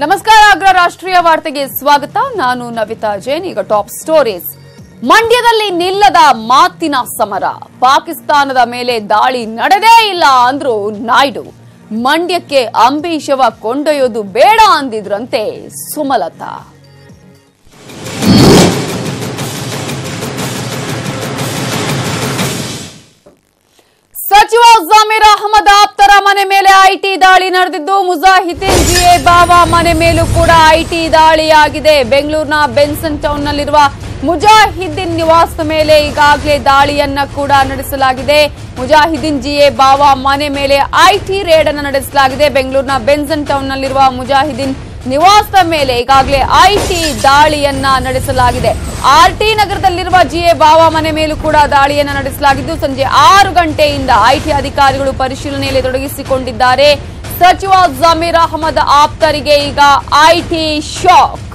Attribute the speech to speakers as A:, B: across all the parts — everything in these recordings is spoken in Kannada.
A: ನಮಸ್ಕಾರ. ಅಗ್ರ ರಾಷ್ಟ್ರೀಯ ವಾರ್ತೆಗೆ ಸ್ವಾಗತ. ನಾನು ನವಿತಾ ಜೈನ್. ಈಗ ಟಾಪ್ ಸ್ಟೋರೀಸ್. ಮಂಡ್ಯದಲ್ಲಿ ನಿಲ್ಲದ ಮಾತಿನ ಸಮರ. ಪಾಕಿಸ್ತಾನದ ಮೇಲೆ ದಾಳಿ ನಡೆದೇ ಇಲ್ಲ ಅಂದ್ರು ನಾಯ್ಡು. ಮಂಡ್ಯಕ್ಕೆ ಅಂಬಿ ಶವ ಕೊಂಡೊಯ್ಯೋದು ಬೇಡ ಅಂದಿದ್ರಂತೆ ಸುಮಲತಾ. ಸಚಿವ ಜಮೀರ್ ಅಹಮದ್ ಆಪ್ತರ ಮನೆ ಮೇಲೆ ಐಟಿ ದಾಳಿ ನಡೆದಿದ್ದು, ಮುಜಾಹಿದ್ದೀನ್ ಜಿಎ ಬಾವಾ ಮನೆ ಮೇಲೂ ಕೂಡ ಐಟಿ ದಾಳಿಯಾಗಿದೆ. ಬೆಂಗಳೂರಿನ ಬೆನ್ಸನ್ ಟೌನ್ನಲ್ಲಿರುವ ಮುಜಾಹಿದ್ದೀನ್ ನಿವಾಸದ ಮೇಲೆ ಈಗಾಗಲೇ ದಾಳಿಯನ್ನ ಕೂಡ ನಡೆಸಲಾಗಿದೆ. ಮುಜಾಹಿದ್ದೀನ್ ಜಿಎ ಬಾವಾ ಮನೆ ಮೇಲೆ ಐಟಿ ರೇಡ್ ಅನ್ನು ನಡೆಸಲಾಗಿದೆ. ಬೆಂಗಳೂರಿನ ಬೆನ್ಸನ್ ಟೌನ್ನಲ್ಲಿರುವ ಮುಜಾಹಿದ್ದೀನ್ ನಿವಾಸದ ಮೇಲೆ ಈಗಾಗಲೇ ಐಟಿ ದಾಳಿಯನ್ನ ನಡೆಸಲಾಗಿದೆ. ಆರ್ಟಿ ನಗರದಲ್ಲಿರುವ ಜಿಎ ಬಾವಾ ಮನೆ ಮೇಲೂ ಕೂಡ ದಾಳಿಯನ್ನ ನಡೆಸಲಾಗಿದ್ದು, ಸಂಜೆ 6 ಗಂಟೆಯಿಂದ ಐಟಿ ಅಧಿಕಾರಿಗಳು ಪರಿಶೀಲನೆಯಲ್ಲಿ ತೊಡಗಿಸಿಕೊಂಡಿದ್ದಾರೆ. ಸಚಿವ ಜಮೀರ್ ಅಹಮದ್ ಆಪ್ತರಿಗೆ ಈಗ ಐಟಿ ಶಾಕ್.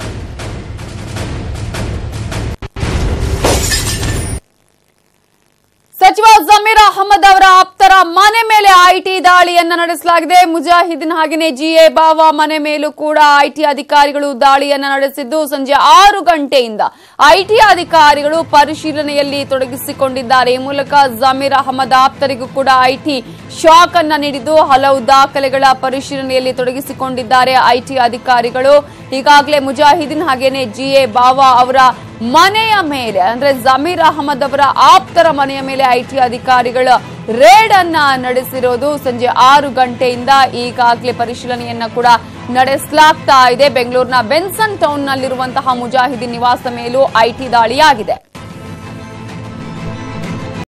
A: ಸಚಿವ ಜಮೀರ್ ಅಹಮದ್ ಅವರ ಆಪ್ತರ ಮನೆ ಮೇಲೆ ಐಟಿ ದಾಳಿಯನ್ನ ನಡೆಸಲಾಗಿದೆ. ಮುಜಾಹಿದ್ದೀನ್ ಹಾಗೆಯೇ ಜಿಎ ಬಾವಾ ಮನೆ ಮೇಲೂ ಕೂಡ ಐಟಿ ಅಧಿಕಾರಿಗಳು ದಾಳಿಯನ್ನ ನಡೆಸಿದ್ದು, ಸಂಜೆ 6 ಗಂಟೆಯಿಂದ ಐಟಿ ಅಧಿಕಾರಿಗಳು ಪರಿಶೀಲನೆಯಲ್ಲಿ ತೊಡಗಿಸಿಕೊಂಡಿದ್ದಾರೆ. ಈ ಮೂಲಕ ಜಮೀರ್ ಅಹಮದ್ ಆಪ್ತರಿಗೂ ಕೂಡ ಐಟಿ ಶಾಕ್ ಅನ್ನ ನೀಡಿದ್ದು, ಹಲವು ದಾಖಲೆಗಳ ಪರಿಶೀಲನೆಯಲ್ಲಿ ತೊಡಗಿಸಿಕೊಂಡಿದ್ದಾರೆ ಐಟಿ ಅಧಿಕಾರಿಗಳು. ಈಗಾಗಲೇ ಮುಜಾಹಿದ್ದೀನ್ ಹಾಗೇನೆ ಜಿಎ ಬಾವಾ ಅವರ ಮನೆಯ ಮೇಲೆ, ಅಂದ್ರೆ ಜಮೀರ್ ಅಹಮದ್ ಅವರ ಆಪ್ತರ ಮನೆಯ ಮೇಲೆ ಐಟಿ ಅಧಿಕಾರಿಗಳ ರೇಡ್ ಅನ್ನ ನಡೆಸಿರೋದು. ಸಂಜೆ 6 ಗಂಟೆಯಿಂದ ಈಗಾಗಲೇ ಪರಿಶೀಲನೆಯನ್ನ ಕೂಡ ನಡೆಸಲಾಗ್ತಾ ಇದೆ. ಬೆಂಗಳೂರಿನ ಬೆನ್ಸನ್ ಟೌನ್ ನಲ್ಲಿರುವಂತಹ ಮುಜಾಹಿದ್ದೀನ್ ನಿವಾಸದ ಮೇಲೂ ಐಟಿ ದಾಳಿಯಾಗಿದೆ.